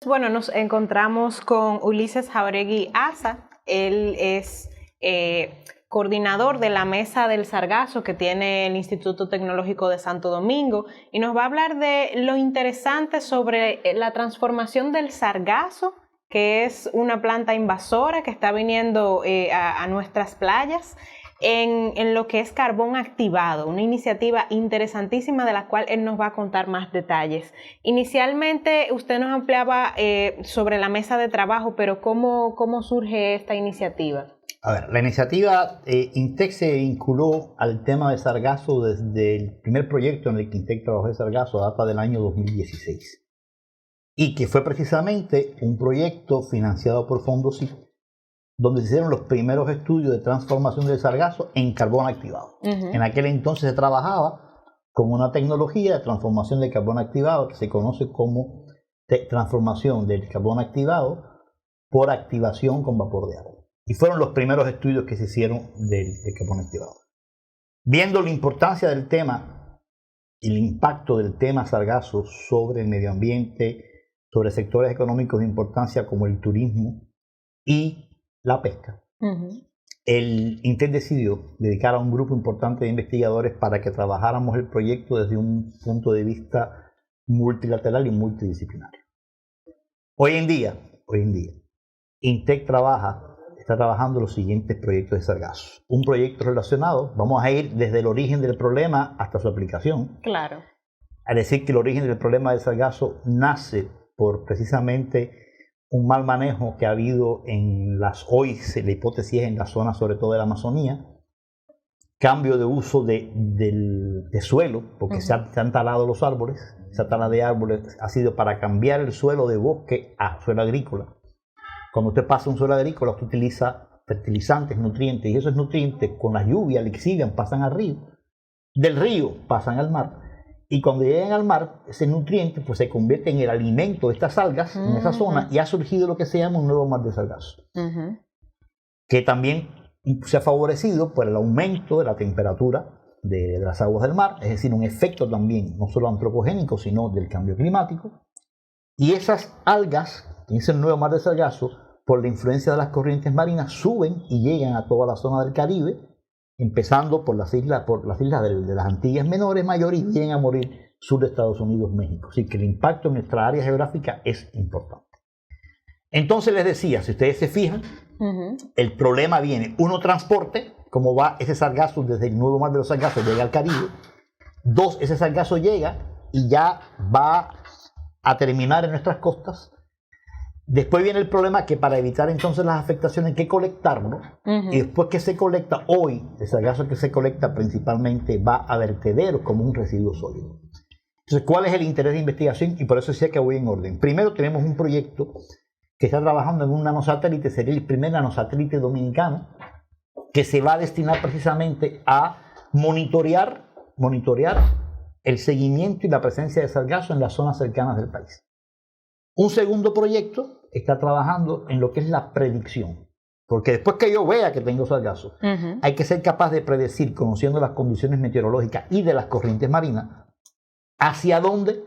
Bueno, nos encontramos con Ulises Jauregui Aza. Él es coordinador de la Mesa del Sargazo que tiene el Instituto Tecnológico de Santo Domingo y nos va a hablar de lo interesante sobre la transformación del sargazo, que es una planta invasora que está viniendo a nuestras playas, en lo que es carbón activado, una iniciativa interesantísima de la cual él nos va a contar más detalles. Inicialmente usted nos ampliaba sobre la mesa de trabajo, pero ¿cómo surge esta iniciativa? A ver, la iniciativa INTEC se vinculó al tema de sargazo desde el primer proyecto en el que INTEC trabajó de sargazo, data del año 2016, y que fue precisamente un proyecto financiado por Fondosit, donde se hicieron los primeros estudios de transformación del sargazo en carbón activado. En aquel entonces se trabajaba con una tecnología de transformación del carbón activado que se conoce como transformación del carbón activado por activación con vapor de agua. Y fueron los primeros estudios que se hicieron del carbón activado. Viendo la importancia del tema y el impacto del tema sargazo sobre el medio ambiente, sobre sectores económicos de importancia como el turismo y la pesca, el INTEC decidió dedicar a un grupo importante de investigadores para que trabajáramos el proyecto desde un punto de vista multilateral y multidisciplinario. Hoy en día, INTEC está trabajando los siguientes proyectos de sargazo. Un proyecto relacionado, vamos a ir desde el origen del problema hasta su aplicación. Claro. A decir que el origen del problema del sargazo nace por precisamente un mal manejo que ha habido hoy la hipótesis es en la zona sobre todo de la Amazonía, cambio de uso de suelo, porque se han talado los árboles, esa tala de árboles ha sido para cambiar el suelo de bosque a suelo agrícola. Cuando usted pasa un suelo agrícola, usted utiliza fertilizantes, nutrientes, y esos nutrientes con la lluvia lixivian, pasan al río, del río pasan al mar. Y cuando llegan al mar, ese nutriente pues, se convierte en el alimento de estas algas en esa zona y ha surgido lo que se llama un nuevo mar de sargazo. Que también se ha favorecido por el aumento de la temperatura de las aguas del mar, es decir, un efecto también no solo antropogénico, sino del cambio climático. Y esas algas, en ese nuevo mar de sargazo, por la influencia de las corrientes marinas, suben y llegan a toda la zona del Caribe, empezando por las islas de las Antillas menores, mayores, y vienen a morir sur de Estados Unidos, México. Así que el impacto en nuestra área geográfica es importante. Entonces les decía, si ustedes se fijan, el problema viene, uno, transporte, cómo va ese sargazo desde el nuevo mar de los sargazos, llega al Caribe. Dos, ese sargazo llega y ya va a terminar en nuestras costas. Después viene el problema que para evitar entonces las afectaciones hay que colectarlo, y después que se colecta, hoy el sargazo que se colecta principalmente va a vertederos como un residuo sólido. Entonces, ¿cuál es el interés de investigación? Y por eso decía que voy en orden. Primero, tenemos un proyecto que está trabajando en un nanosatélite, sería el primer nanosatélite dominicano, que se va a destinar precisamente a monitorear el seguimiento y la presencia de sargazo en las zonas cercanas del país. Un segundo proyecto está trabajando en lo que es la predicción, porque después que yo vea que tengo sargazo, hay que ser capaz de predecir, conociendo las condiciones meteorológicas y de las corrientes marinas, hacia dónde,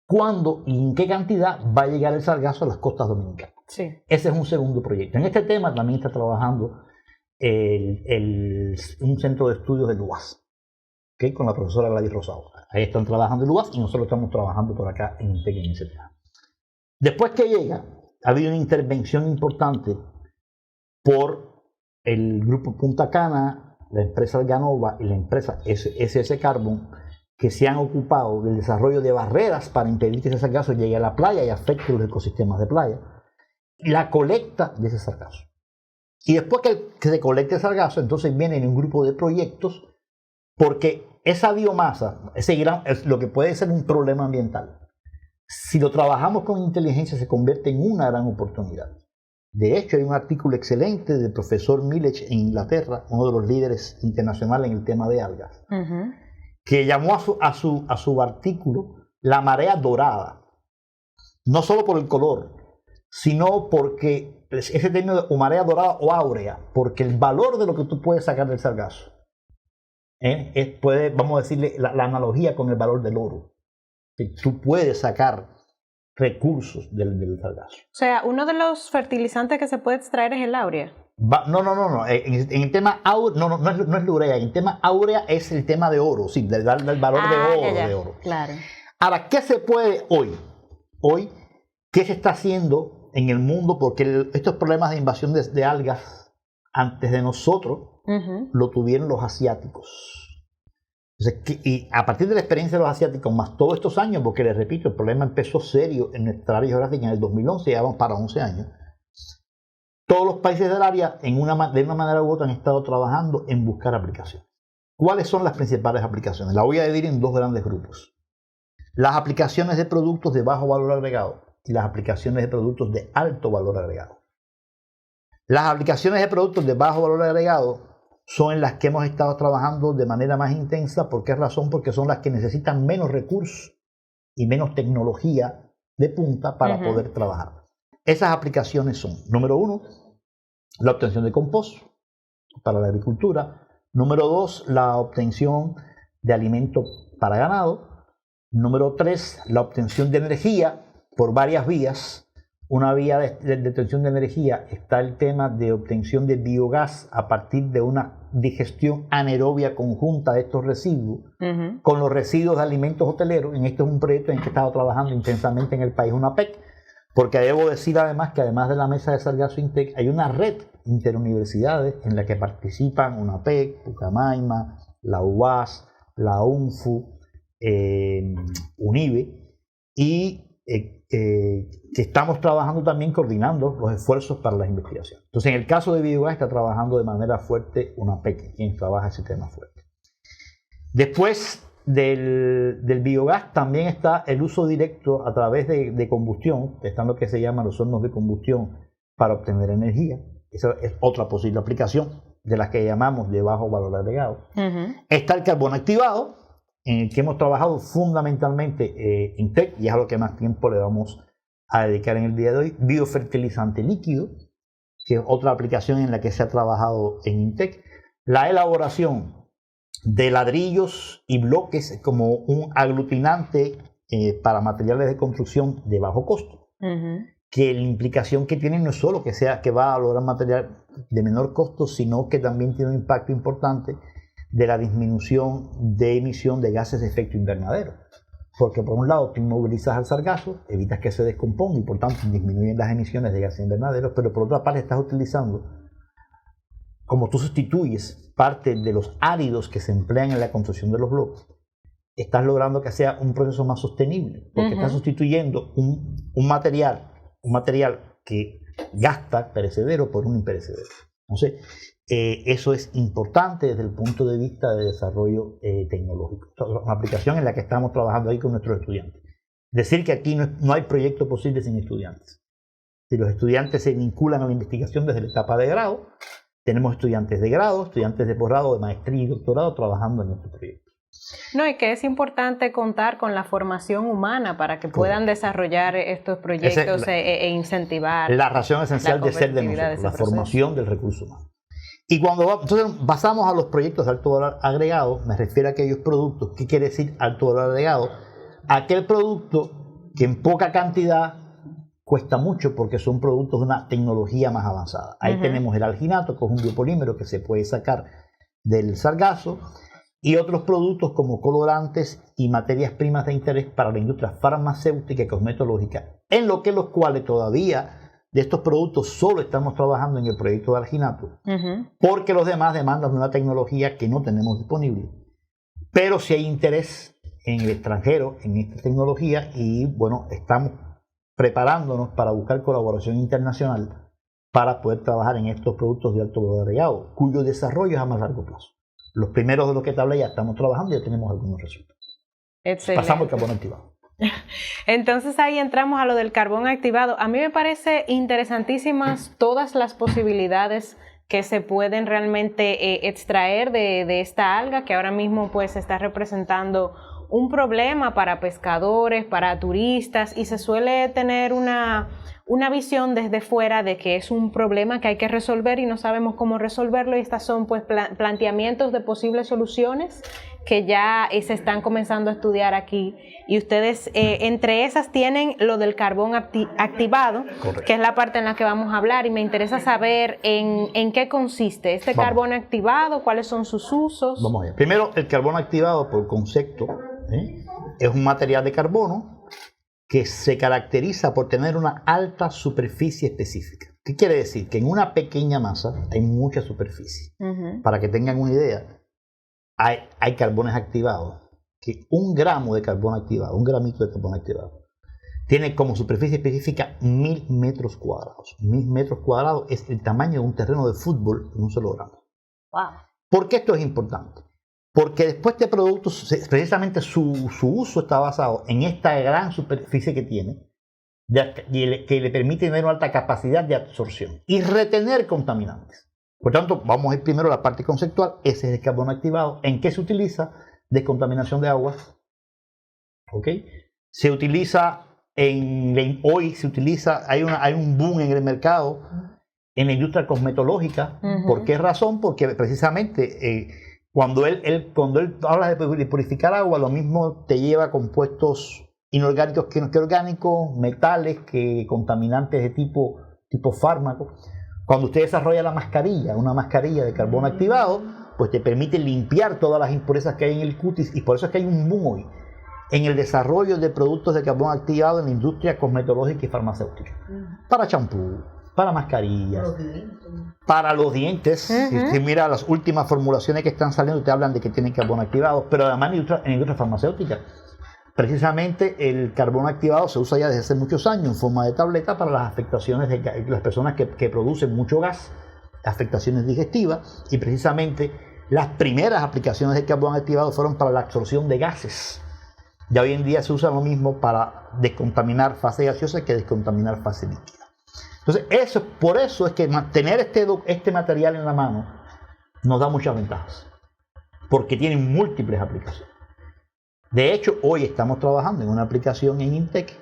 cuándo y en qué cantidad va a llegar el sargazo a las costas dominicanas. Sí. Ese es un segundo proyecto. En este tema también está trabajando un centro de estudios del UAS, ¿okay? Con la profesora Gladys Rosado. Ahí están trabajando el UAS y nosotros estamos trabajando por acá en INTEC en ese tema. Después que llega, ha habido una intervención importante por el grupo Punta Cana, la empresa Alganova y la empresa SS Carbon, que se han ocupado del desarrollo de barreras para impedir que ese sargazo llegue a la playa y afecte los ecosistemas de playa, y la colecta de ese sargazo. Y después que se colecte el sargazo, entonces viene un grupo de proyectos, porque esa biomasa, lo que puede ser un problema ambiental, si lo trabajamos con inteligencia, se convierte en una gran oportunidad. De hecho, hay un artículo excelente del profesor Milech en Inglaterra, uno de los líderes internacionales en el tema de algas, que llamó a su artículo la marea dorada. No solo por el color, sino porque ese término o marea dorada o áurea, porque el valor de lo que tú puedes sacar del sargazo, vamos a decirle la analogía con el valor del oro. Tú puedes sacar recursos del sargazo. O sea, uno de los fertilizantes que se puede extraer es el áurea. No. En el tema áurea, no es la urea. En el tema áurea es el tema de oro, sí, del valor de oro. Claro. Ahora, ¿qué se puede hoy? Hoy, ¿qué se está haciendo en el mundo? Porque estos problemas de invasión de algas antes de nosotros lo tuvieron los asiáticos. Entonces, y a partir de la experiencia de los asiáticos, más todos estos años, porque les repito, el problema empezó serio en nuestra área geográfica en el 2011, ya vamos para 11 años. Todos los países del área, de una manera u otra, han estado trabajando en buscar aplicaciones. ¿Cuáles son las principales aplicaciones? Las voy a dividir en dos grandes grupos. Las aplicaciones de productos de bajo valor agregado y las aplicaciones de productos de alto valor agregado. Las aplicaciones de productos de bajo valor agregado son en las que hemos estado trabajando de manera más intensa. ¿Por qué razón? Porque son las que necesitan menos recursos y menos tecnología de punta para poder trabajar. Esas aplicaciones son, número 1, la obtención de compost para la agricultura. Número 2, la obtención de alimento para ganado. Número 3, la obtención de energía por varias vías. Una vía de obtención de energía está el tema de obtención de biogás a partir de una digestión anaerobia conjunta de estos residuos con los residuos de alimentos hoteleros. En este es un proyecto en el que he estado trabajando intensamente en el país, una PEC, porque debo decir además que además de la mesa de Sargazo INTEC hay una red interuniversidades en la que participan una PEC, Pucamaima, la UAS, la UNFU, UNIBE y que estamos trabajando también coordinando los esfuerzos para las investigaciones. Entonces, en el caso de biogás está trabajando de manera fuerte una PEC, quien trabaja ese tema fuerte. Después del biogás también está el uso directo a través de combustión, que están lo que se llaman los hornos de combustión para obtener energía. Esa es otra posible aplicación de las que llamamos de bajo valor agregado. Está el carbón activado, en el que hemos trabajado fundamentalmente INTEC, y es a lo que más tiempo le vamos a dedicar en el día de hoy. Biofertilizante líquido, que es otra aplicación en la que se ha trabajado en INTEC. La elaboración de ladrillos y bloques como un aglutinante para materiales de construcción de bajo costo. Que la implicación que tiene no es solo que va a lograr material de menor costo, sino que también tiene un impacto importante de la disminución de emisión de gases de efecto invernadero. Porque por un lado tú inmovilizas al sargazo, evitas que se descomponga y por tanto disminuyen las emisiones de gases invernaderos, pero por otra parte estás utilizando, como tú sustituyes parte de los áridos que se emplean en la construcción de los bloques, estás logrando que sea un proceso más sostenible, porque estás sustituyendo un material que gasta perecedero por un imperecedero. Entonces, eso es importante desde el punto de vista de desarrollo tecnológico. Es una aplicación en la que estamos trabajando ahí con nuestros estudiantes. Decir que aquí no hay proyecto posible sin estudiantes. Si los estudiantes se vinculan a la investigación desde la etapa de grado, tenemos estudiantes de grado, estudiantes de posgrado, de maestría y doctorado trabajando en este proyecto. No, y que es importante contar con la formación humana para que puedan desarrollar estos proyectos e incentivar la razón esencial de ser de nosotros, la formación del recurso humano. Y cuando entonces pasamos a los proyectos de alto valor agregado, me refiero a aquellos productos. ¿Qué quiere decir alto valor agregado? Aquel producto que en poca cantidad cuesta mucho porque son productos de una tecnología más avanzada. Ahí tenemos el alginato, que es un biopolímero que se puede sacar del sargazo, y otros productos como colorantes y materias primas de interés para la industria farmacéutica y cosmetológica, en los cuales todavía de estos productos solo estamos trabajando en el proyecto de alginato, porque los demás demandan una tecnología que no tenemos disponible. Pero sí hay interés en el extranjero en esta tecnología y bueno, estamos preparándonos para buscar colaboración internacional para poder trabajar en estos productos de alto valor agregado, cuyo desarrollo es a más largo plazo. Los primeros de los que te hablé ya estamos trabajando y ya tenemos algunos resultados. Excelente. Pasamos al carbón activado. Entonces ahí entramos a lo del carbón activado. A mí me parece interesantísimas todas las posibilidades que se pueden realmente extraer de esta alga que ahora mismo pues está representando un problema para pescadores, para turistas, y se suele tener una visión desde fuera de que es un problema que hay que resolver y no sabemos cómo resolverlo, y estas son pues planteamientos de posibles soluciones que ya se están comenzando a estudiar aquí, y ustedes entre esas tienen lo del carbón activado. Correcto. Que es la parte en la que vamos a hablar, y me interesa saber en qué consiste este carbón activado, cuáles son sus usos. Vamos allá. Primero, el carbón activado, por concepto, es un material de carbono que se caracteriza por tener una alta superficie específica. ¿Qué quiere decir? Que en una pequeña masa hay mucha superficie. Para que tengan una idea, hay carbones activados, que 1 gramo de carbón activado, 1 gramito de carbón activado, tiene como superficie específica 1000 metros cuadrados. 1000 metros cuadrados es el tamaño de un terreno de fútbol en un solo gramo. Wow. ¿Por qué esto es importante? Porque después de productos, precisamente su uso está basado en esta gran superficie que tiene, que le permite tener una alta capacidad de absorción y retener contaminantes. Por tanto, vamos a ir primero a la parte conceptual. Ese es el carbón activado. ¿En qué se utiliza? Descontaminación de aguas. ¿Ok? Se utiliza, hoy se utiliza, hay un boom en el mercado en la industria cosmetológica. ¿Por qué razón? Porque precisamente cuando él habla de purificar agua, lo mismo te lleva compuestos inorgánicos que orgánicos, metales, que contaminantes de tipo fármaco. Cuando usted desarrolla una mascarilla de carbón activado, pues te permite limpiar todas las impurezas que hay en el cutis, y por eso es que hay un boom hoy en el desarrollo de productos de carbón activado en la industria cosmetológica y farmacéutica. Para champú, para mascarillas, para los dientes. Si usted mira las últimas formulaciones que están saliendo, te hablan de que tienen carbón activado, pero además en la industria farmacéutica. Precisamente el carbón activado se usa ya desde hace muchos años en forma de tableta para las afectaciones de las personas que producen mucho gas, afectaciones digestivas, y precisamente las primeras aplicaciones del carbón activado fueron para la absorción de gases. Ya hoy en día se usa lo mismo para descontaminar fase gaseosa que descontaminar fase líquida. Entonces, por eso es que tener este material en la mano nos da muchas ventajas, porque tiene múltiples aplicaciones. De hecho, hoy estamos trabajando en una aplicación en Intec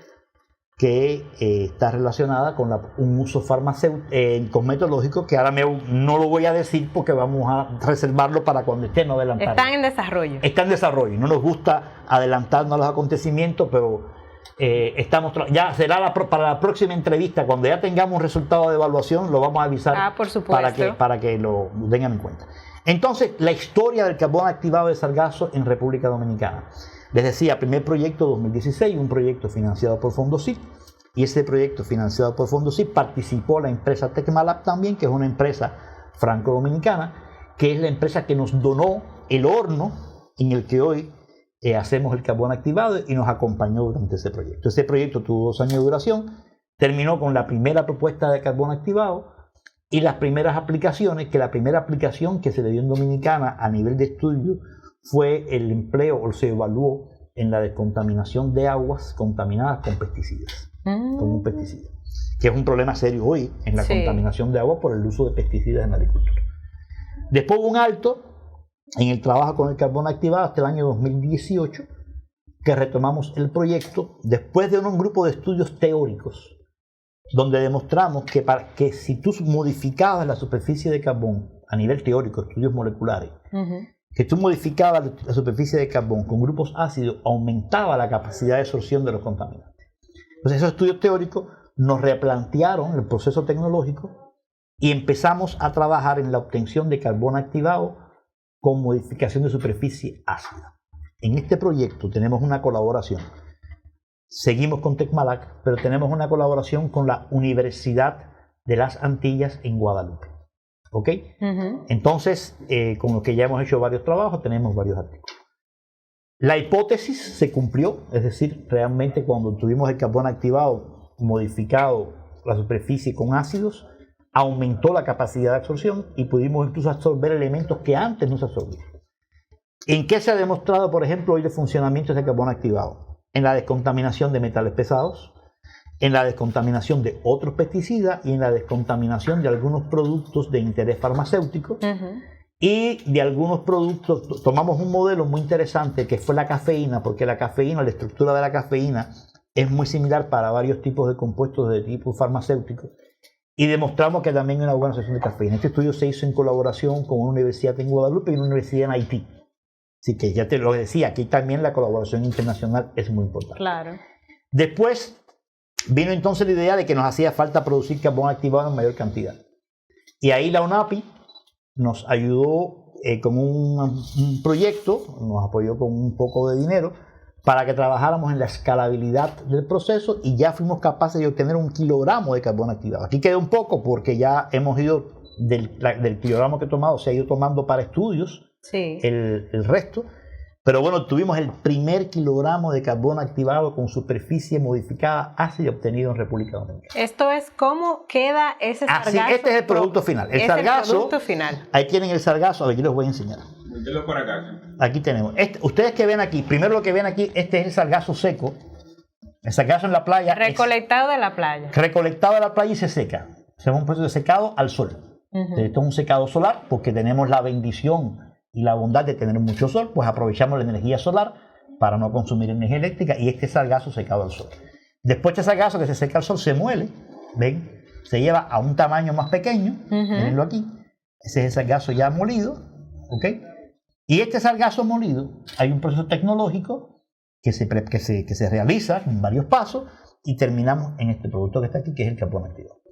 que está relacionada con un uso farmacéutico, cosmetológico, que ahora no lo voy a decir porque vamos a reservarlo para cuando estén adelantando. Están en desarrollo. Está en desarrollo. No nos gusta adelantarnos a los acontecimientos, pero ya será para la próxima entrevista, cuando ya tengamos un resultado de evaluación, lo vamos a avisar. Por supuesto. para que lo tengan en cuenta. Entonces, la historia del carbón activado de Sargazo en República Dominicana. Les decía, primer proyecto 2016, un proyecto financiado por Fondosit, y ese proyecto financiado por Fondosit participó la empresa Tecmalab también, que es una empresa franco-dominicana, que es la empresa que nos donó el horno en el que hoy hacemos el carbón activado, y nos acompañó durante ese proyecto. Ese proyecto tuvo 2 años de duración, terminó con la primera propuesta de carbón activado y las primeras aplicaciones, que la primera aplicación que se le dio en Dominicana a nivel de estudio fue el empleo, o se evaluó en la descontaminación de aguas contaminadas con pesticidas, con un pesticida, que es un problema serio hoy en la contaminación de agua por el uso de pesticidas en la agricultura. Después hubo un alto en el trabajo con el carbón activado hasta el año 2018, que retomamos el proyecto después de un grupo de estudios teóricos, donde demostramos que si tú modificabas la superficie de carbón a nivel teórico, estudios moleculares, que tú modificabas la superficie de carbón con grupos ácidos, aumentaba la capacidad de absorción de los contaminantes. Entonces, esos estudios teóricos nos replantearon el proceso tecnológico y empezamos a trabajar en la obtención de carbón activado con modificación de superficie ácida. En este proyecto tenemos una colaboración. Seguimos con Tecmalab, pero tenemos una colaboración con la Universidad de las Antillas en Guadalupe. ¿Ok? Entonces, con lo que ya hemos hecho varios trabajos, tenemos varios artículos. La hipótesis se cumplió, es decir, realmente cuando tuvimos el carbón activado, modificado la superficie con ácidos, aumentó la capacidad de absorción y pudimos incluso absorber elementos que antes no se absorbían. ¿En qué se ha demostrado, por ejemplo, hoy el funcionamiento de carbón activado? En la descontaminación de metales pesados, en la descontaminación de otros pesticidas y en la descontaminación de algunos productos de interés farmacéutico y de algunos productos. Tomamos un modelo muy interesante que fue la cafeína, porque la cafeína, la estructura de la cafeína es muy similar para varios tipos de compuestos de tipo farmacéutico, y demostramos que también hay una buena asociación de cafeína. Este estudio se hizo en colaboración con una universidad en Guadalupe y una universidad en Haití. Así que ya te lo decía, aquí también la colaboración internacional es muy importante. Claro. Después vino entonces la idea de que nos hacía falta producir carbón activado en mayor cantidad. Y ahí la UNAPI nos ayudó con un proyecto, nos apoyó con un poco de dinero para que trabajáramos en la escalabilidad del proceso y ya fuimos capaces de obtener 1 kilogramo de carbón activado. Aquí queda un poco porque ya hemos ido del kilogramo que he tomado, se ha ido tomando para estudios el resto. Pero bueno, tuvimos el primer kilogramo de carbón activado con superficie modificada ácida obtenido en República Dominicana. Esto es cómo queda ese sargazo. Sí, este es el producto final. El sargazo, el producto final. Ahí tienen el sargazo, aquí les voy a enseñar. Por acá. Aquí tenemos. Ustedes que ven aquí, primero lo que ven aquí, este es el sargazo seco. El sargazo en la playa. Recolectado de la playa. Recolectado de la playa y se seca. Se llama un proceso de secado al sol. Esto es un secado solar porque tenemos la bendición y la bondad de tener mucho sol, pues aprovechamos la energía solar para no consumir energía eléctrica y este sargazo secado al sol. Después este sargazo que se seca al sol se muele, ¿ven? Se lleva a un tamaño más pequeño, mirenlo aquí. Ese es el sargazo ya molido, ¿ok? Y este sargazo molido, hay un proceso tecnológico que se realiza en varios pasos y terminamos en este producto que está aquí, que es el carbón activado.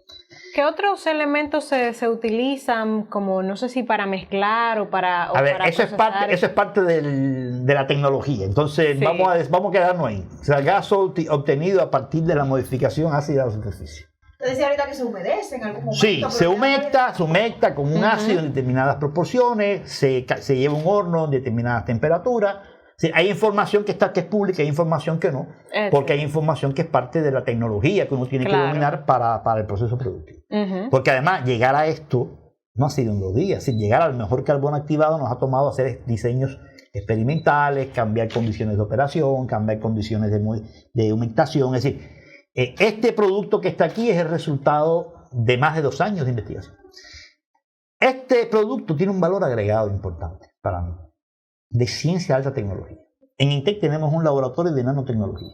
¿Qué otros elementos se utilizan como, no sé si para mezclar o para eso es parte de la tecnología. Entonces vamos a quedarnos ahí. Sargazo obtenido a partir de la modificación ácida de la superficie. Entonces decía ahorita que se humedece en algún momento. Sí, se humecta con un ácido en determinadas proporciones, se lleva a un horno en determinadas temperaturas. Sí, hay información que es pública, hay información que no, porque hay información que es parte de la tecnología que uno tiene que dominar para el proceso productivo. Porque además llegar a esto no ha sido en 2 días. Llegar al mejor carbón activado nos ha tomado hacer diseños experimentales, cambiar condiciones de operación, cambiar condiciones de humectación. Es decir, este producto que está aquí es el resultado de más de 2 años de investigación. Este producto tiene un valor agregado importante para mí, de ciencia de alta tecnología. En INTEC tenemos un laboratorio de nanotecnología.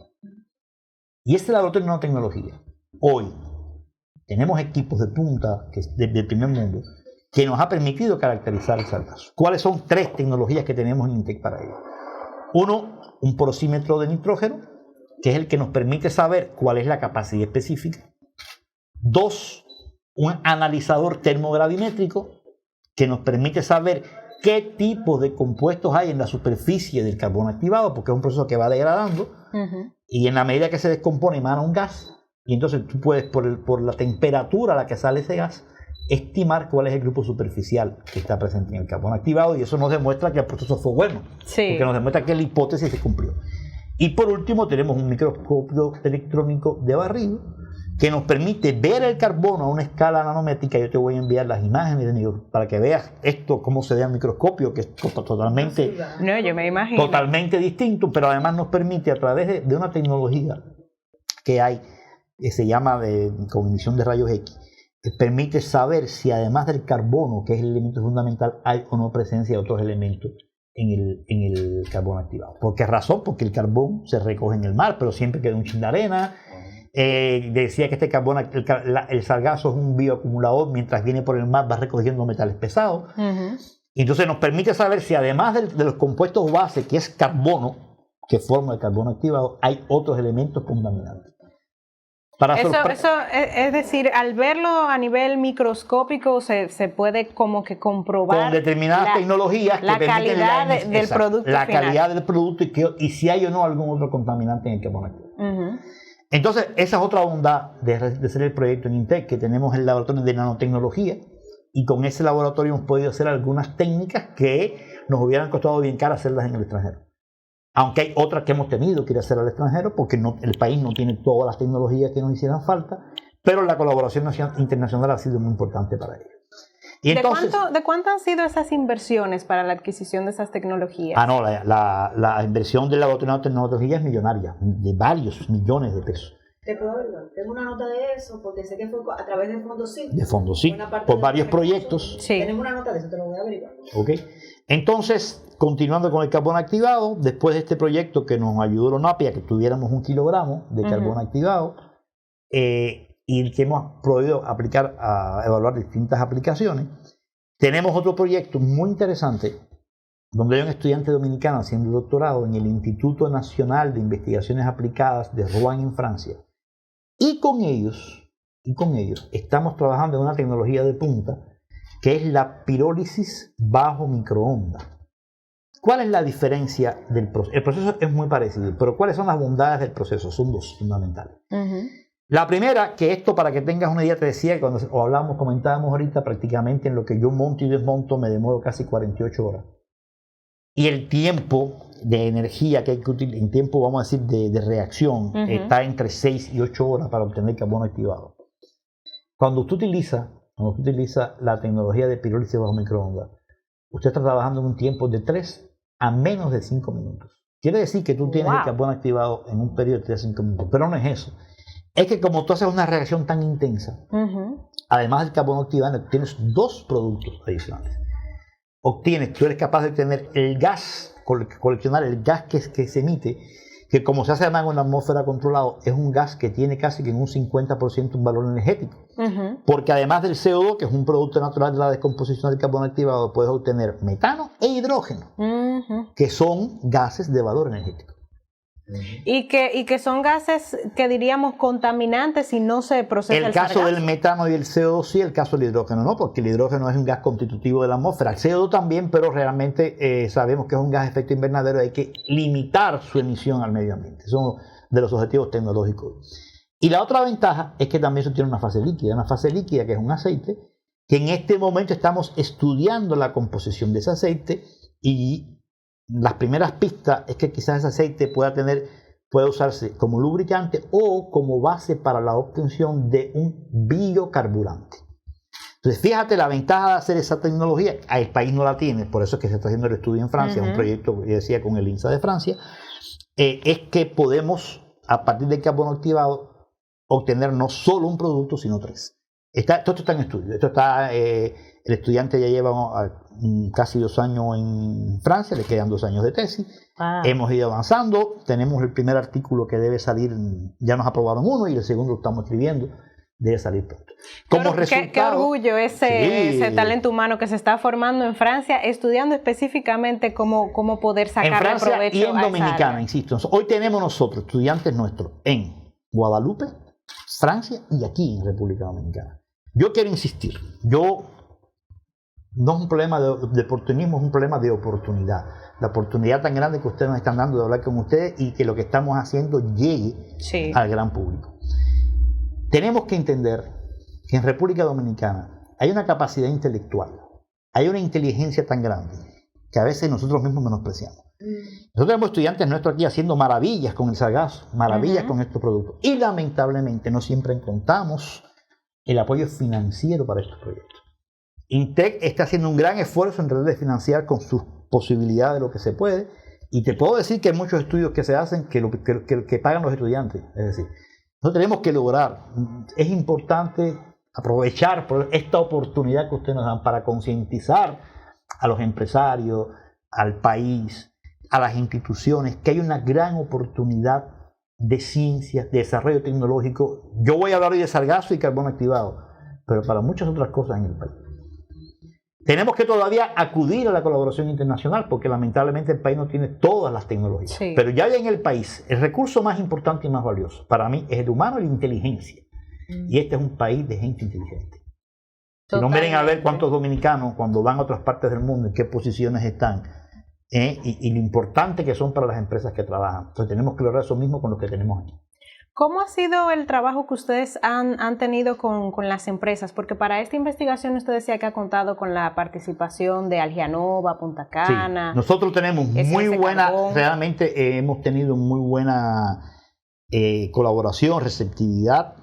Y este laboratorio de nanotecnología, hoy, tenemos equipos de punta del primer mundo que nos ha permitido caracterizar el sargazo. ¿Cuáles son 3 tecnologías que tenemos en INTEC para ello? 1, un porosímetro de nitrógeno, que es el que nos permite saber cuál es la capacidad específica. 2, un analizador termogravimétrico, que nos permite saber qué tipo de compuestos hay en la superficie del carbón activado, porque es un proceso que va degradando, y en la medida que se descompone emana un gas, y entonces tú puedes, por la temperatura a la que sale ese gas, estimar cuál es el grupo superficial que está presente en el carbón activado, y eso nos demuestra que el proceso fue bueno, porque nos demuestra que la hipótesis se cumplió. Y por último tenemos un microscopio electrónico de barrido que nos permite ver el carbono a una escala nanométrica. Yo te voy a enviar las imágenes para que veas esto, cómo se ve al microscopio, que es totalmente, yo me imagino, totalmente distinto, pero además nos permite a través de una tecnología que hay, que se llama con emisión de rayos X, que permite saber si además del carbono, que es el elemento fundamental, hay o no presencia de otros elementos en el carbón activado. ¿Por qué razón? Porque el carbón se recoge en el mar, pero siempre queda un chin de arena. Decía que este carbón, el sargazo es un bioacumulador, mientras viene por el mar va recogiendo metales pesados. Y entonces nos permite saber si además de los compuestos base, que es carbono, que forma el carbono activado, hay otros elementos contaminantes. Eso es decir, al verlo a nivel microscópico se puede como que comprobar con determinadas tecnologías la calidad del producto final. La calidad del producto y si hay o no algún otro contaminante en el carbón activado. Entonces, esa es otra bondad de ser el proyecto en INTEC, que tenemos el laboratorio de nanotecnología, y con ese laboratorio hemos podido hacer algunas técnicas que nos hubieran costado bien caro hacerlas en el extranjero. Aunque hay otras que hemos tenido que ir a hacer al extranjero, porque el país no tiene todas las tecnologías que nos hicieran falta, pero la colaboración internacional ha sido muy importante para ello. Y entonces, ¿De cuánto han sido esas inversiones para la adquisición de esas tecnologías? La inversión del laboratorio de nanotecnología es millonaria, de varios millones de pesos. Te puedo averiguar. Tengo una nota de eso, porque sé que fue a través de Fondo CIT. De Fondo CIT, por varios proyectos. Sí. Tenemos una nota de eso, te lo voy a averiguar. Ok. Entonces, continuando con el carbón activado, después de este proyecto que nos ayudó la UNAPI a que tuviéramos 1 kilogramo de carbón activado, y que hemos podido evaluar distintas aplicaciones, tenemos otro proyecto muy interesante donde hay un estudiante dominicano haciendo doctorado en el Instituto Nacional de Investigaciones Aplicadas de Rouen en Francia. Y con ellos estamos trabajando en una tecnología de punta que es la pirólisis bajo microondas. ¿Cuál es la diferencia del proceso? El proceso es muy parecido, pero ¿cuáles son las bondades del proceso? Son dos fundamentales. La primera, que esto para que tengas una idea, te decía, cuando comentábamos ahorita, prácticamente en lo que yo monto y desmonto me demoro casi 48 horas. Y el tiempo de energía que hay que utilizar, en tiempo, vamos a decir, de reacción, está entre 6 y 8 horas para obtener carbono activado. Cuando usted utiliza la tecnología de pirólisis bajo microondas, usted está trabajando en un tiempo de 3 a menos de 5 minutos. Quiere decir que tú tienes el carbono activado en un periodo de 3 a 5 minutos, pero no es eso. Es que como tú haces una reacción tan intensa, además del carbono activado, tienes dos productos adicionales. Tú eres capaz de tener el gas, coleccionar el gas que se emite, que como se hace además en una atmósfera controlada, es un gas que tiene casi que en un 50% un valor energético. Porque además del CO2, que es un producto natural de la descomposición del carbono activado, puedes obtener metano e hidrógeno, que son gases de valor energético. Y que son gases que diríamos contaminantes si no se procesa el caso sargazo. del metano y el CO2 sí, el caso del hidrógeno no, porque el hidrógeno es un gas constitutivo de la atmósfera. El CO2 también, pero realmente sabemos que es un gas de efecto invernadero, hay que limitar su emisión al medio ambiente. Es uno de los objetivos tecnológicos. Y la otra ventaja es que también eso tiene una fase líquida que es un aceite, que en este momento estamos estudiando la composición de ese aceite y las primeras pistas es que quizás ese aceite pueda usarse como lubricante o como base para la obtención de un biocarburante. Entonces, fíjate la ventaja de hacer esa tecnología. El país no la tiene, por eso es que se está haciendo el estudio en Francia, un proyecto, yo decía, con el INSA de Francia, es que podemos, a partir del carbono activado, obtener no solo un producto, sino 3. Todo esto está en estudio. El estudiante ya lleva casi 2 años en Francia, le quedan 2 años de tesis. Hemos ido avanzando, tenemos el primer artículo que debe salir, ya nos aprobaron uno y el segundo lo estamos escribiendo, debe salir pronto. Qué orgullo ese talento humano que se está formando en Francia, estudiando específicamente cómo poder sacarle provecho a esa área. Y en Dominicana, insisto. Hoy tenemos nosotros, estudiantes nuestros, en Guadalupe, Francia y aquí en República Dominicana. Yo quiero insistir, no es un problema de oportunismo, es un problema de oportunidad. La oportunidad tan grande que ustedes nos están dando de hablar con ustedes y que lo que estamos haciendo llegue al gran público. Tenemos que entender que en República Dominicana hay una capacidad intelectual, hay una inteligencia tan grande que a veces nosotros mismos menospreciamos. Nosotros tenemos estudiantes nuestros aquí haciendo maravillas con el sargazo, maravillas con estos productos. Y lamentablemente no siempre encontramos el apoyo financiero para estos proyectos. INTEC está haciendo un gran esfuerzo en tratar de financiar con sus posibilidades de lo que se puede. Y te puedo decir que hay muchos estudios que se hacen que pagan los estudiantes. Es decir, nosotros tenemos que lograr, es importante aprovechar esta oportunidad que ustedes nos dan para concientizar a los empresarios, al país, a las instituciones, que hay una gran oportunidad de ciencia, de desarrollo tecnológico. Yo voy a hablar hoy de sargazo y carbono activado, pero para muchas otras cosas en el país. Tenemos que todavía acudir a la colaboración internacional porque lamentablemente el país no tiene todas las tecnologías. Pero ya en el país, el recurso más importante y más valioso para mí es el humano y la inteligencia. Y este es un país de gente inteligente. Si no miren a ver cuántos dominicanos cuando van a otras partes del mundo, en qué posiciones están, y lo importante que son para las empresas que trabajan. Entonces tenemos que lograr eso mismo con lo que tenemos aquí. ¿Cómo ha sido el trabajo que ustedes han tenido con las empresas? Porque para esta investigación usted decía que ha contado con la participación de Algianova, Punta Cana. Sí. Nosotros tenemos muy buena, realmente hemos tenido muy buena colaboración, receptividad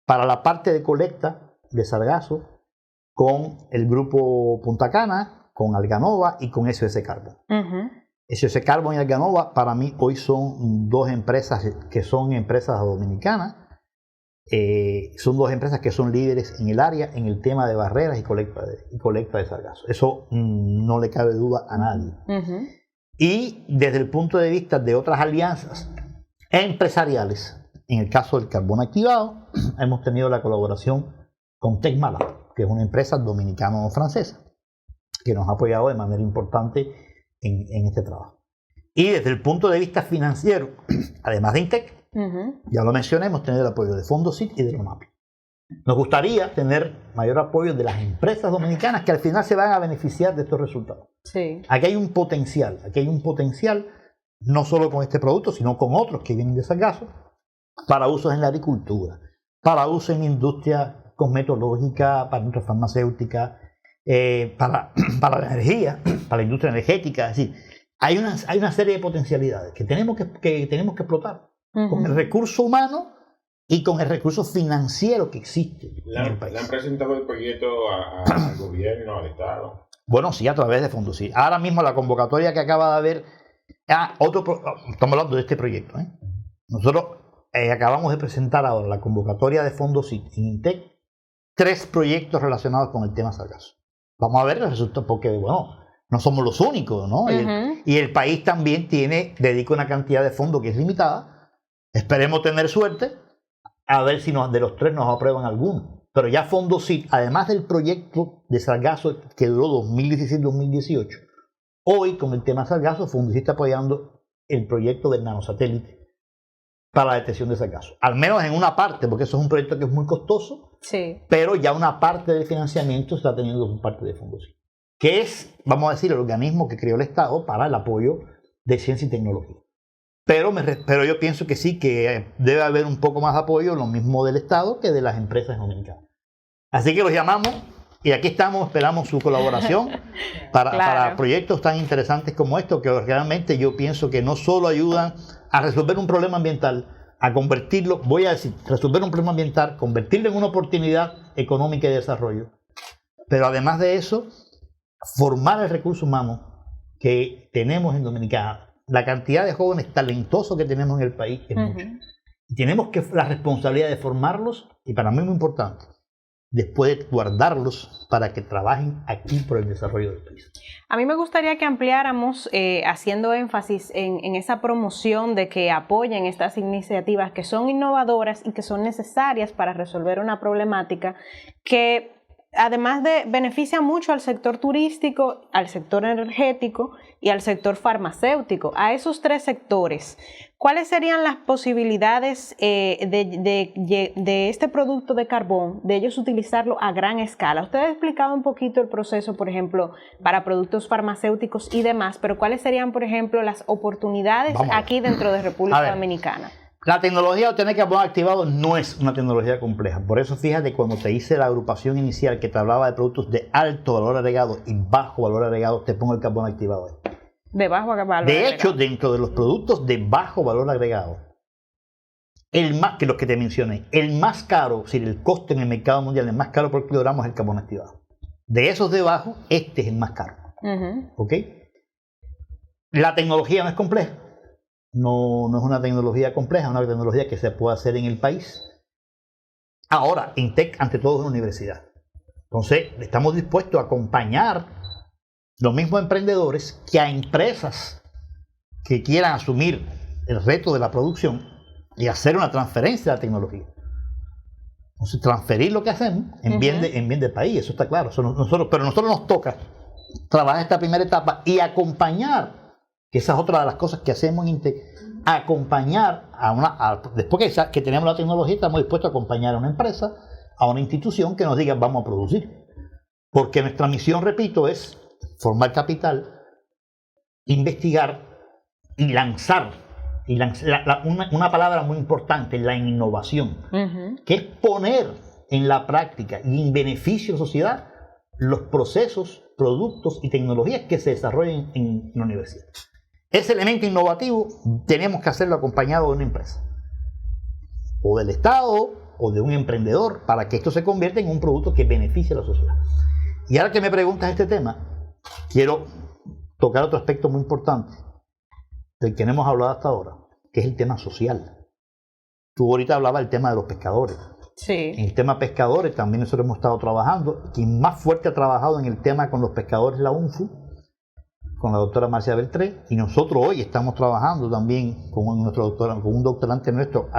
para la parte de colecta de sargazo con el grupo Punta Cana, con Alganova y con SOS Carbon. SOS Carbon y Alganova para mí hoy son dos empresas que son empresas dominicanas. Son dos empresas que son líderes en el área en el tema de barreras y colecta de sargazo. Eso no le cabe duda a nadie. Y desde el punto de vista de otras alianzas empresariales, en el caso del carbón activado, hemos tenido la colaboración con Tecmalab, que es una empresa dominicano-francesa, que nos ha apoyado de manera importante en este trabajo. Y desde el punto de vista financiero, además de INTEC, ya lo mencioné, hemos tenido el apoyo de Fondosit y de Lonapi. Nos gustaría tener mayor apoyo de las empresas dominicanas que al final se van a beneficiar de estos resultados. Sí. Aquí hay un potencial, no solo con este producto, sino con otros que vienen de Sargazo, para usos en la agricultura, para uso en industria cosmetológica, para industria farmacéutica, para la energía, para la industria energética. Es decir, hay una serie de potencialidades que tenemos que explotar con el recurso humano y con el recurso financiero que existe en el país. ¿Le han presentado el proyecto al gobierno, al Estado? Bueno, sí, a través de Fondosit. Ahora mismo la convocatoria que acaba de haber, estamos hablando de este proyecto. Nosotros acabamos de presentar ahora la convocatoria de Fondosit en INTEC, 3 proyectos relacionados con el tema Sargazo. Vamos a ver el resultado, porque bueno, no somos los únicos, ¿no? Y el país también dedica una cantidad de fondos que es limitada. Esperemos tener suerte, a ver si de los 3 nos aprueban alguno. Pero ya Fondosit, además del proyecto de Sargazo que duró 2017-2018, hoy con el tema Sargazo, Fondosit está apoyando el proyecto del nanosatélite para la detección de Sargazo. Al menos en una parte, porque eso es un proyecto que es muy costoso, sí, pero ya una parte del financiamiento está teniendo por parte de Fondosit, que es, vamos a decir, el organismo que creó el Estado para el apoyo de ciencia y tecnología. Pero yo pienso que sí, que debe haber un poco más de apoyo, lo mismo del Estado que de las empresas dominicanas. Así que los llamamos y aquí estamos, esperamos su colaboración para proyectos tan interesantes como estos, que realmente yo pienso que no solo ayudan a resolver un problema ambiental, a convertirlo, resolver un problema ambiental, convertirlo en una oportunidad económica y de desarrollo, pero además de eso, formar el recurso humano que tenemos en Dominicana. La cantidad de jóvenes talentosos que tenemos en el país es mucha. Y tenemos la responsabilidad de formarlos, y para mí es muy importante, después de guardarlos para que trabajen aquí por el desarrollo del país. A mí me gustaría que ampliáramos haciendo énfasis en esa promoción de que apoyen estas iniciativas que son innovadoras y que son necesarias para resolver una problemática que además de beneficia mucho al sector turístico, al sector energético y al sector farmacéutico. A esos 3 sectores, ¿cuáles serían las posibilidades de este producto de carbón, de ellos utilizarlo a gran escala? Usted ha explicado un poquito el proceso, por ejemplo, para productos farmacéuticos y demás, pero ¿cuáles serían, por ejemplo, las oportunidades aquí dentro de República Dominicana? La tecnología de tener carbón activado no es una tecnología compleja. Por eso fíjate, cuando te hice la agrupación inicial que te hablaba de productos de alto valor agregado y bajo valor agregado, te pongo el carbón activado ahí. De bajo valor agregado. De hecho, dentro de los productos de bajo valor agregado, que los que te mencioné, el más caro, si el coste en el mercado mundial, el más caro por kilogramo es el carbón activado. De esos de bajo, este es el más caro. ¿Ok? La tecnología no es compleja. No es una tecnología compleja, es una tecnología que se puede hacer en el país. Ahora, INTEC, ante todo, es una universidad. Entonces, estamos dispuestos a acompañar los mismos emprendedores que a empresas que quieran asumir el reto de la producción y hacer una transferencia de la tecnología. Entonces, transferir lo que hacemos en bien del país, eso está claro. Pero a nosotros nos toca trabajar esta primera etapa y acompañar, que esa es otra de las cosas que hacemos en INTEC, acompañar después que tenemos la tecnología, estamos dispuestos a acompañar a una empresa, a una institución que nos diga vamos a producir. Porque nuestra misión, repito, es formar capital, investigar y lanzar. Una palabra muy importante, la innovación, que es poner en la práctica y en beneficio de la sociedad los procesos, productos y tecnologías que se desarrollen en la universidad. Ese elemento innovativo tenemos que hacerlo acompañado de una empresa, o del Estado, o de un emprendedor, para que esto se convierta en un producto que beneficie a la sociedad. Y ahora que me preguntas este tema, quiero tocar otro aspecto muy importante del que no hemos hablado hasta ahora, que es el tema social. Tú ahorita hablabas del tema de los pescadores. Sí. En el tema pescadores también nosotros hemos estado trabajando. Quien más fuerte ha trabajado en el tema con los pescadores es la UNFU, con la doctora Marcia Beltré, y nosotros hoy estamos trabajando también con un doctorante nuestro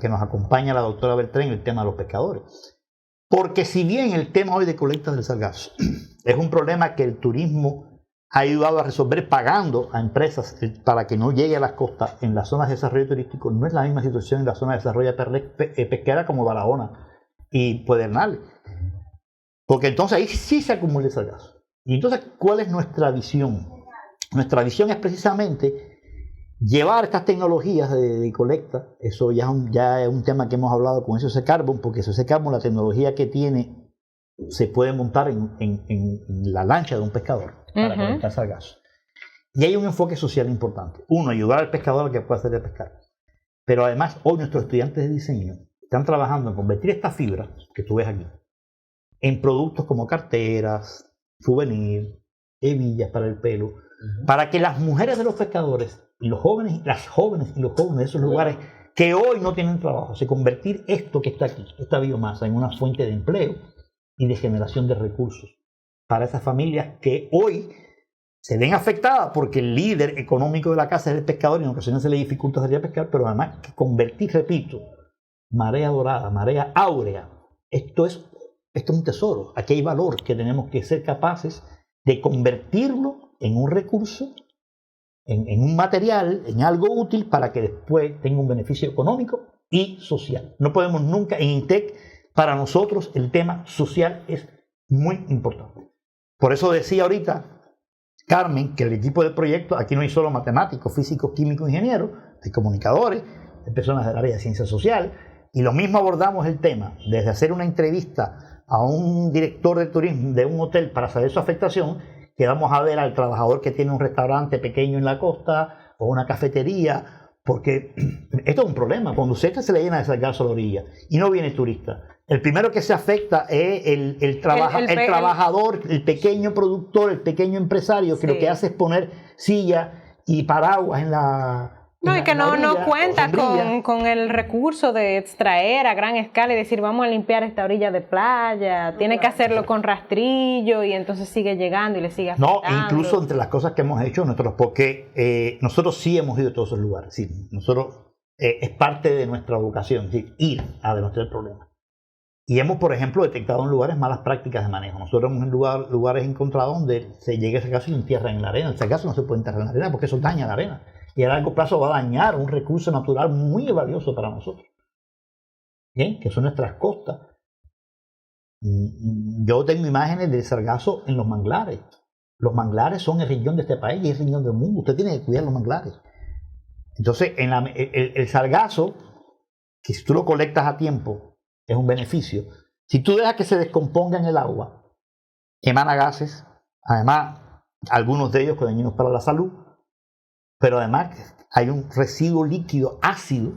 que nos acompaña, la doctora Beltré, en el tema de los pescadores. Porque si bien el tema hoy de colectas del sargazo es un problema que el turismo ha ayudado a resolver pagando a empresas para que no llegue a las costas en las zonas de desarrollo turístico. No es la misma situación en la zona de desarrollo pesquera como Barahona y Pedernales. Porque entonces ahí sí se acumula el sargazo. Y entonces, ¿cuál es nuestra visión? Nuestra visión es precisamente llevar estas tecnologías de colecta. Eso ya es un tema que hemos hablado con SOS Carbon, porque SOS Carbon, la tecnología que tiene, se puede montar en la lancha de un pescador para colectar sargazo. Y hay un enfoque social importante. Uno, ayudar al pescador a que pueda hacer de pescar. Pero además, hoy nuestros estudiantes de diseño están trabajando en convertir esta fibra que tú ves aquí en productos como carteras, souvenirs, hebillas para el pelo, para que las mujeres de los pescadores, y los jóvenes, las jóvenes y los jóvenes de esos lugares que hoy no tienen trabajo, se convertir esto que está aquí, esta biomasa, en una fuente de empleo y de generación de recursos para esas familias que hoy se ven afectadas porque el líder económico de la casa es el pescador y en ocasiones se le dificulta salir a pescar, pero además que convertir, repito, marea dorada, marea áurea, esto es un tesoro. Aquí hay valor que tenemos que ser capaces de convertirlo en un recurso, en un material, en algo útil para que después tenga un beneficio económico y social. No podemos nunca, en INTEC, para nosotros el tema social es muy importante. Por eso decía ahorita Carmen que el equipo de proyecto, aquí no hay solo matemáticos, físicos, químicos, ingenieros, hay comunicadores, hay personas del área de ciencia social, y lo mismo abordamos el tema, desde hacer una entrevista a un director de turismo de un hotel para saber su afectación, que vamos a ver al trabajador que tiene un restaurante pequeño en la costa o una cafetería, porque esto es un problema. Cuando se le llena de sargazo a la orilla y no viene turista, el primero que se afecta es el trabajador, el pequeño productor, el pequeño empresario, que lo que hace es poner sillas y paraguas en la... No, y que no cuenta con el recurso de extraer a gran escala y decir vamos a limpiar esta orilla de playa, tiene que hacerlo con rastrillo y entonces sigue llegando y le sigue afectando. No, incluso entre las cosas que hemos hecho nosotros, porque nosotros sí hemos ido a todos esos lugares, sí, nosotros es parte de nuestra vocación, sí, ir a demostrar el problema. Y hemos, por ejemplo, detectado en lugares malas prácticas de manejo. Nosotros hemos en lugares encontrado donde se llega ese caso y entierra en la arena. El sargazo no se puede enterrar en la arena porque eso daña la arena. Y a largo plazo va a dañar un recurso natural muy valioso para nosotros. ¿Bien? Que son nuestras costas. Yo tengo imágenes del sargazo en los manglares. Los manglares son el riñón de este país y el riñón del mundo. Usted tiene que cuidar los manglares. Entonces, el sargazo, que si tú lo colectas a tiempo, es un beneficio. Si tú dejas que se descomponga en el agua, emana gases, además, algunos de ellos dañinos para la salud, pero además hay un residuo líquido ácido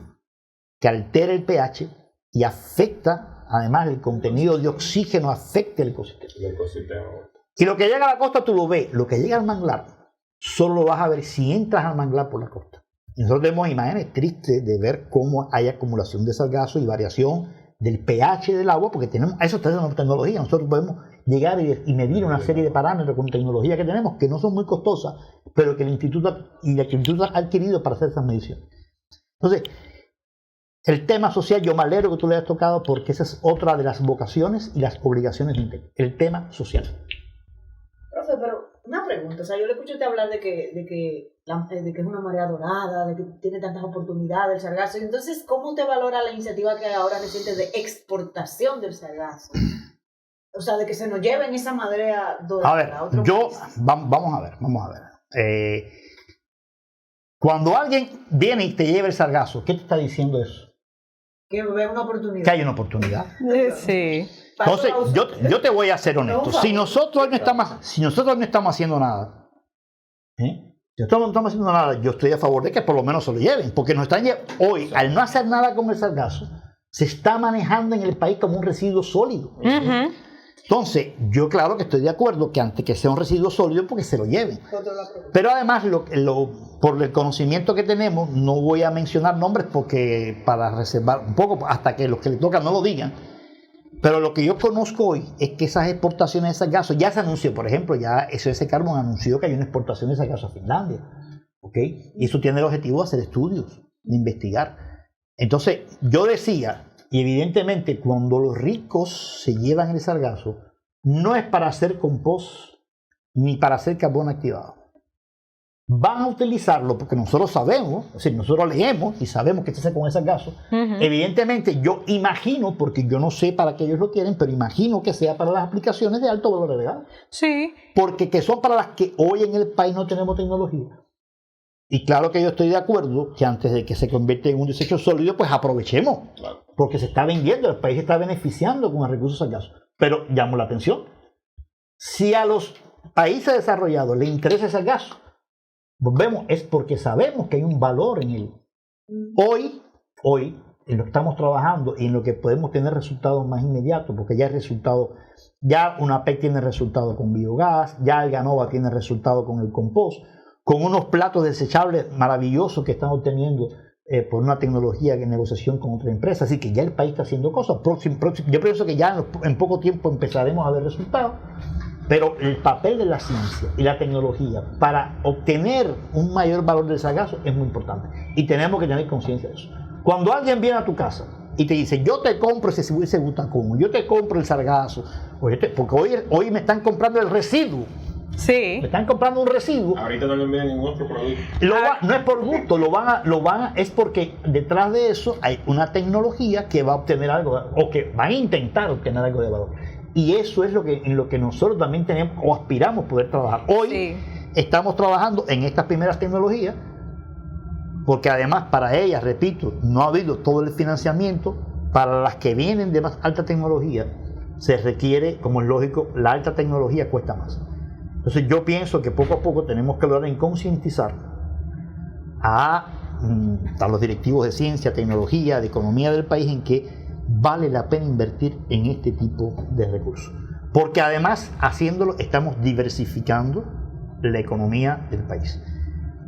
que altera el pH y afecta, además el contenido de oxígeno afecta el ecosistema. Y lo que llega a la costa tú lo ves, lo que llega al manglar solo lo vas a ver si entras al manglar por la costa. Y nosotros tenemos imágenes tristes de ver cómo hay acumulación de sargazo y variación del pH del agua, porque tenemos, eso está en la tecnología, nosotros podemos llegar y medir una serie de parámetros con tecnología que tenemos, que no son muy costosas, pero que el instituto ha adquirido para hacer esas mediciones. Entonces, el tema social, yo me alegro que tú le hayas tocado, porque esa es otra de las vocaciones y las obligaciones de INTEC, el tema social. Profe, pero una pregunta, o sea, yo le escucho a usted hablar de que es una marea dorada, de que tiene tantas oportunidades el sargazo. Entonces, ¿cómo usted valora la iniciativa que hay ahora reciente de exportación del sargazo? O sea, de que se nos lleven esa marea dorada. A ver, vamos a ver. Cuando alguien viene y te lleva el sargazo, ¿qué te está diciendo eso? Que ve una oportunidad. Que hay una oportunidad. Sí. Entonces, yo te voy a ser honesto. Si nosotros no estamos haciendo nada, si nosotros no estamos haciendo nada, yo estoy a favor de que por lo menos se lo lleven, porque nos están hoy, al no hacer nada con el sargazo, se está manejando en el país como un residuo sólido. Entonces, yo claro que estoy de acuerdo que antes que sea un residuo sólido, porque se lo lleven. Pero además, por el conocimiento que tenemos, no voy a mencionar nombres porque para reservar un poco hasta que los que le tocan no lo digan. Pero lo que yo conozco hoy es que esas exportaciones de sargazo ya se anunció, por ejemplo, ya SOS Carbon anunció que hay una exportación de sargazo a Finlandia. ¿Okay? Y eso tiene el objetivo de hacer estudios, de investigar. Entonces, yo decía, y evidentemente cuando los ricos se llevan el sargazo, no es para hacer compost, ni para hacer carbono activado. Van a utilizarlo porque nosotros sabemos, es decir, nosotros leemos y sabemos qué se hace con ese gaso. Evidentemente yo imagino, porque yo no sé para qué ellos lo quieren, pero imagino que sea para las aplicaciones de alto valor agregado. Sí. Porque que son para las que hoy en el país no tenemos tecnología. Y claro que yo estoy de acuerdo que antes de que se convierta en un desecho sólido, pues aprovechemos. Claro. Porque se está vendiendo, el país se está beneficiando con el recurso al gaso. Pero llamo la atención. Si a los países desarrollados les interesa ese gaso, volvemos, es porque sabemos que hay un valor en él. Hoy, en lo que estamos trabajando y en lo que podemos tener resultados más inmediatos, porque ya hay resultados, ya UNAPEC tiene resultados con biogás, ya el Ganova tiene resultados con el compost, con unos platos desechables maravillosos que están obteniendo por una tecnología de negociación con otra empresa. Así que ya el país está haciendo cosas. Yo pienso que ya en poco tiempo empezaremos a ver resultados. Pero el papel de la ciencia y la tecnología para obtener un mayor valor del sargazo es muy importante. Y tenemos que tener conciencia de eso. Cuando alguien viene a tu casa y te dice, yo te compro ese butacón, yo te compro el sargazo, porque hoy me están comprando el residuo. Sí. Me están comprando un residuo. Ahorita no le envían ningún otro producto. No es por gusto, es porque detrás de eso hay una tecnología que va a obtener algo, o que va a intentar obtener algo de valor. Y eso es en lo que nosotros también tenemos o aspiramos poder trabajar. Hoy estamos trabajando en estas primeras tecnologías, porque además para ellas, repito, no ha habido todo el financiamiento. Para las que vienen de más alta tecnología, se requiere, como es lógico, la alta tecnología cuesta más. Entonces yo pienso que poco a poco tenemos que lograr concientizar a los directivos de ciencia, tecnología, de economía del país en que vale la pena invertir en este tipo de recursos. Porque además, haciéndolo, estamos diversificando la economía del país.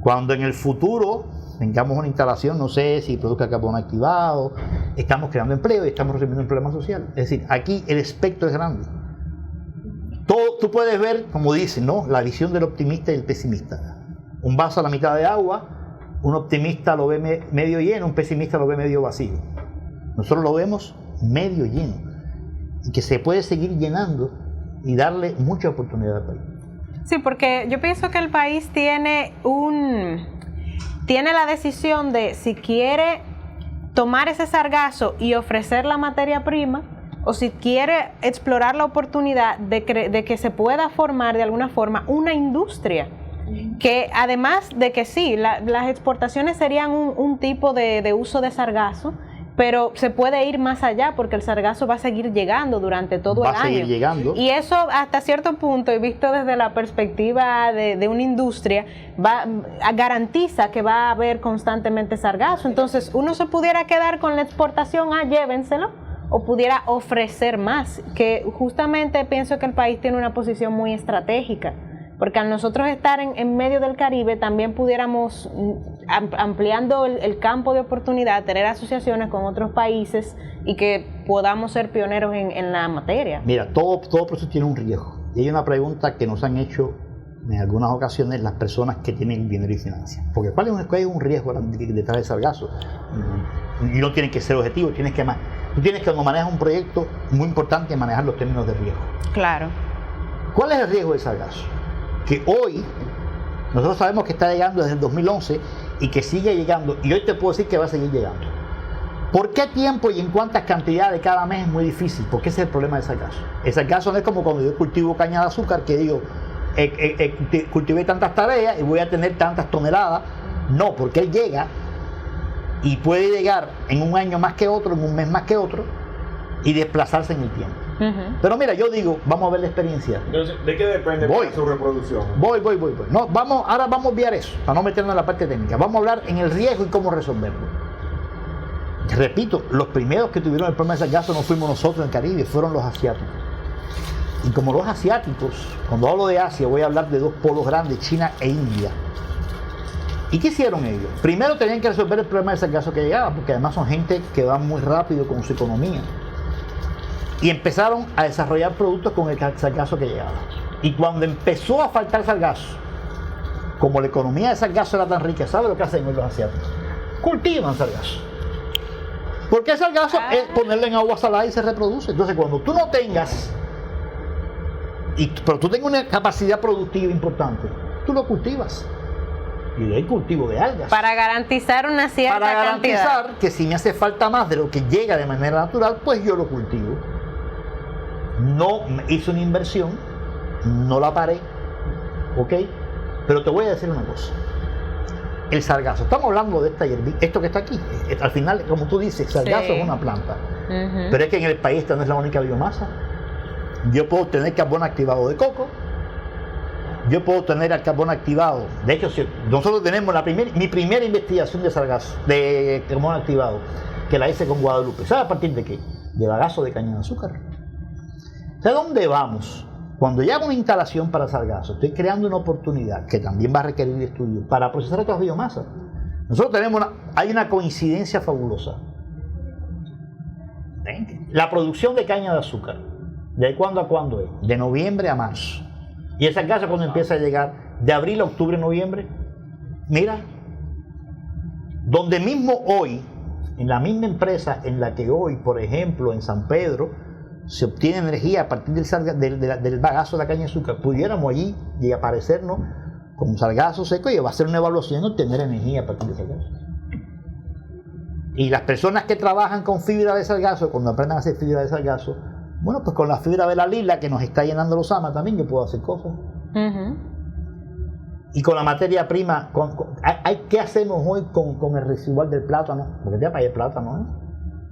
Cuando en el futuro tengamos una instalación, no sé si produzca carbono activado, estamos creando empleo y estamos resolviendo un problema social. Es decir, aquí el espectro es grande. Tú puedes ver, como dicen, ¿no?, la visión del optimista y el pesimista. Un vaso a la mitad de agua, un optimista lo ve medio lleno, un pesimista lo ve medio vacío. Nosotros lo vemos medio lleno y que se puede seguir llenando y darle mucha oportunidad al país. Sí, porque yo pienso que el país tiene la decisión de si quiere tomar ese sargazo y ofrecer la materia prima, o si quiere explorar la oportunidad de que se pueda formar de alguna forma una industria, que además de que sí, las exportaciones serían un tipo de uso de sargazo, pero se puede ir más allá porque el sargazo va a seguir llegando durante todo el año. Va a seguir llegando. Y eso hasta cierto punto, y visto desde la perspectiva de una industria, garantiza que va a haber constantemente sargazo. Entonces uno se pudiera quedar con la exportación, llévenselo, o pudiera ofrecer más, que justamente pienso que el país tiene una posición muy estratégica, porque al nosotros estar en medio del Caribe también pudiéramos, ampliando el campo de oportunidad, tener asociaciones con otros países y que podamos ser pioneros en la materia. Mira, todo proceso tiene un riesgo. Y hay una pregunta que nos han hecho en algunas ocasiones las personas que tienen dinero y financian. Porque ¿cuál es un riesgo detrás del sargazo? Y no tienen que ser objetivos, tú tienes que, cuando manejas un proyecto, muy importante manejar los términos de riesgo. Claro. ¿Cuál es el riesgo del sargazo? Que hoy, nosotros sabemos que está llegando desde el 2011 y que sigue llegando, y hoy te puedo decir que va a seguir llegando. ¿Por qué tiempo y en cuántas cantidades cada mes es muy difícil? Porque ese es el problema del sargazo. El sargazo no es como cuando yo cultivo caña de azúcar, que digo, cultivé tantas tareas y voy a tener tantas toneladas. No, porque él llega y puede llegar en un año más que otro, en un mes más que otro, y desplazarse en el tiempo. Pero mira, yo digo, vamos a ver la experiencia. Entonces, ¿de qué depende su reproducción? Voy. No, ahora vamos a obviar eso, para no meternos en la parte técnica. Vamos a hablar en el riesgo y cómo resolverlo. Repito, los primeros que tuvieron el problema de sargazo no fuimos nosotros en el Caribe, fueron los asiáticos. Y como los asiáticos, cuando hablo de Asia, voy a hablar de dos polos grandes, China e India. ¿Y qué hicieron ellos? Primero tenían que resolver el problema del sargazo que llegaba, porque además son gente que va muy rápido con su economía. Y empezaron a desarrollar productos con el sargazo que llegaba. Y cuando empezó a faltar sargazo, como la economía de sargazo era tan rica, ¿sabe lo que hacen los asiáticos? Cultivan sargazo. Porque el sargazo es ponerle en agua salada y se reproduce. Entonces, cuando tú no tengas pero tú tengas una capacidad productiva importante, tú lo cultivas. Y de ahí cultivo de algas. Para garantizar una cierta Para garantizar cantidad. que si me hace falta más de lo que llega de manera natural, pues yo lo cultivo. No hice una inversión, no la paré, ¿ok? Pero te voy a decir una cosa. El sargazo, estamos hablando de esta hierbita, esto que está aquí, al final, como tú dices, sargazo Sí. es una planta. Ujú. Pero es que en el país esta no es la única biomasa. Yo puedo tener carbono activado de coco, yo puedo tener el carbono activado. De hecho, si nosotros tenemos mi primera investigación de sargazo, de carbono activado, que la hice con Guadalupe. ¿Sabe a partir de qué? De bagazo de caña de azúcar. ¿Sabe dónde vamos? Cuando yo hago una instalación para sargazo, estoy creando una oportunidad que también va a requerir estudio para procesar otras biomasas. Nosotros tenemos hay una coincidencia fabulosa. La producción de caña de azúcar, ¿de cuándo a cuándo es? De noviembre a marzo. Y esa casa cuando empieza a llegar, de abril a octubre, noviembre. Mira, donde mismo hoy, en la misma empresa en la que hoy, por ejemplo, en San Pedro, se obtiene energía a partir del bagazo de la caña de azúcar, pudiéramos allí y aparecernos con sargazo seco y va a hacer una evaluación y obtener energía a partir de sargazo. Y las personas que trabajan con fibra de sargazo, cuando aprendan a hacer fibra de sargazo, bueno, pues con la fibra de la lila que nos está llenando los amas también yo puedo hacer cosas. Ujú. Y con la materia prima, ¿qué hacemos hoy con el residual del plátano? Porque ya para allá hay plátano,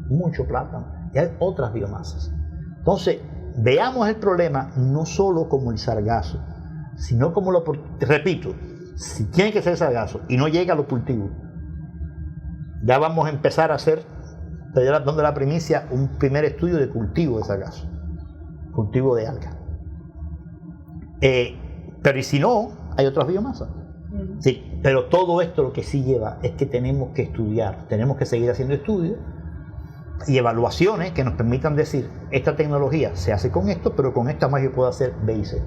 mucho plátano. Y hay otras biomasas. Entonces, veamos el problema no solo como el sargazo, sino como repito, si tiene que ser sargazo y no llega a los cultivos, ya vamos a empezar a hacer, dando la primicia, un primer estudio de cultivo de sargazo, cultivo de algas. Pero y si no, hay otras biomasas. Sí, pero todo esto lo que sí lleva es que tenemos que estudiar, tenemos que seguir haciendo estudios y evaluaciones que nos permitan decir, esta tecnología se hace con esto, pero con esta más yo puedo hacer B y C.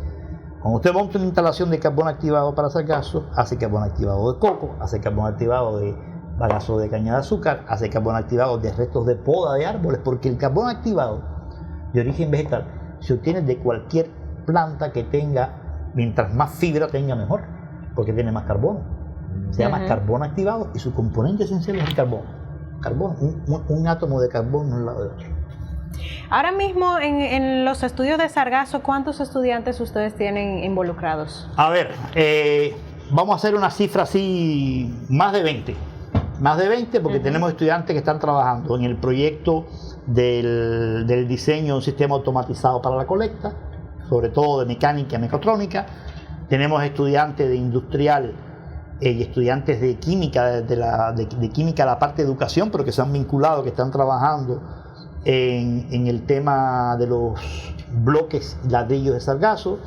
Cuando usted monta una instalación de carbón activado para sargazo, hace carbón activado de coco, hace carbón activado de bagazo de caña de azúcar, hace carbón activado de restos de poda de árboles, porque el carbón activado de origen vegetal se obtiene de cualquier planta que tenga, mientras más fibra tenga mejor, porque tiene más carbono. Se llama carbono activado y su componente esencial es el carbono. Un átomo de carbono al lado de otro. Ahora mismo en los estudios de sargazo, ¿cuántos estudiantes ustedes tienen involucrados? A ver, vamos a hacer una cifra así, más de 20. Más de 20 porque tenemos estudiantes que están trabajando en el proyecto del diseño de un sistema automatizado para la colecta, sobre todo de mecánica y mecatrónica. Tenemos estudiantes de industrial y estudiantes de química, de química a la parte de educación, pero que se han vinculado, que están trabajando en el tema de los bloques y ladrillos de sargazo.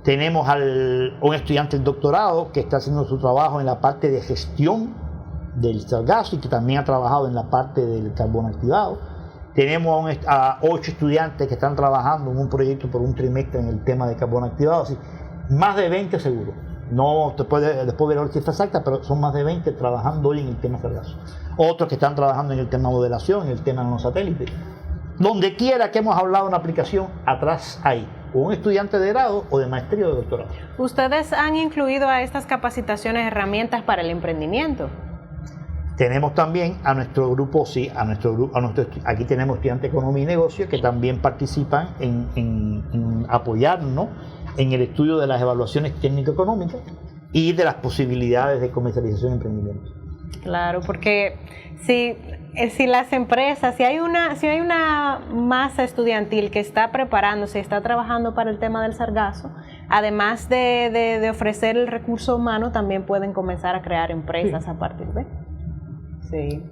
Tenemos un estudiante del doctorado que está haciendo su trabajo en la parte de gestión del sargazo y que también ha trabajado en la parte del carbón activado. Tenemos a 8 estudiantes que están trabajando en un proyecto por un trimestre en el tema de carbón activado. Así, más de 20 seguro. No te puede después ver la cifra exacta, pero son más de 20 trabajando hoy en el tema sargazo. Otros que están trabajando en el tema modelación, en el tema nanosatélites. Donde quiera que hemos hablado de una aplicación, atrás hay un estudiante de grado o de maestría o de doctorado. ¿Ustedes han incluido a estas capacitaciones herramientas para el emprendimiento? Tenemos también a nuestro grupo, aquí tenemos estudiantes de economía y negocio que también participan en apoyarnos en el estudio de las evaluaciones técnico-económicas y de las posibilidades de comercialización y emprendimiento. Claro, porque si las empresas, si hay una masa estudiantil que está preparándose, está trabajando para el tema del sargazo, además de ofrecer el recurso humano, también pueden comenzar a crear empresas a partir de. Sí.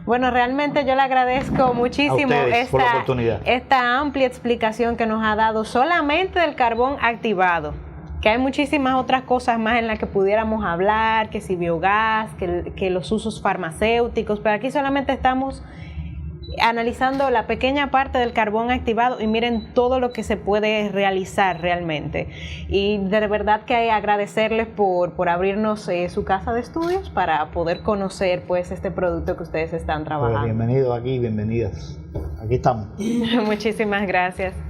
Bueno, realmente yo le agradezco muchísimo por la oportunidad. Esta amplia explicación que nos ha dado solamente del carbón activado, que hay muchísimas otras cosas más en las que pudiéramos hablar, que si biogás, que los usos farmacéuticos, pero aquí solamente estamos analizando la pequeña parte del carbón activado y miren todo lo que se puede realizar realmente. Y de verdad que hay que agradecerles por abrirnos su casa de estudios para poder conocer pues este producto que ustedes están trabajando. Bienvenidos aquí, bienvenidas. Aquí estamos. Muchísimas gracias.